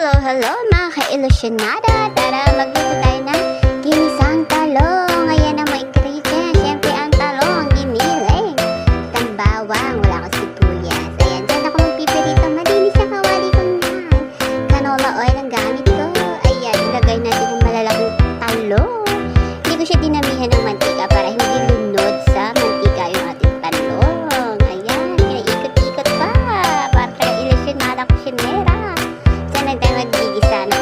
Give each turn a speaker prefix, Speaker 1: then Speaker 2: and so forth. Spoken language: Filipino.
Speaker 1: Hello mga ka-ilusyonada. Tara, magluto tayo ng ginisang talong. Ayan ang mga ingredients. Siyempre ang talong, giniling. At ang bawang, wala akong sibuyas. Ayan, dyan ako magpipirito. Malinis ang kawali ko na. Canola oil ang gamit ko. Ayan, ilagay natin yung malalaking talong. Hindi ko siya dinamihan ng mantika para hindi lunod sa mantika yung ating talong. Ayan, ikot-ikot pa. Para ka-ilusyonada ko sinera. Saan tayo magigisa na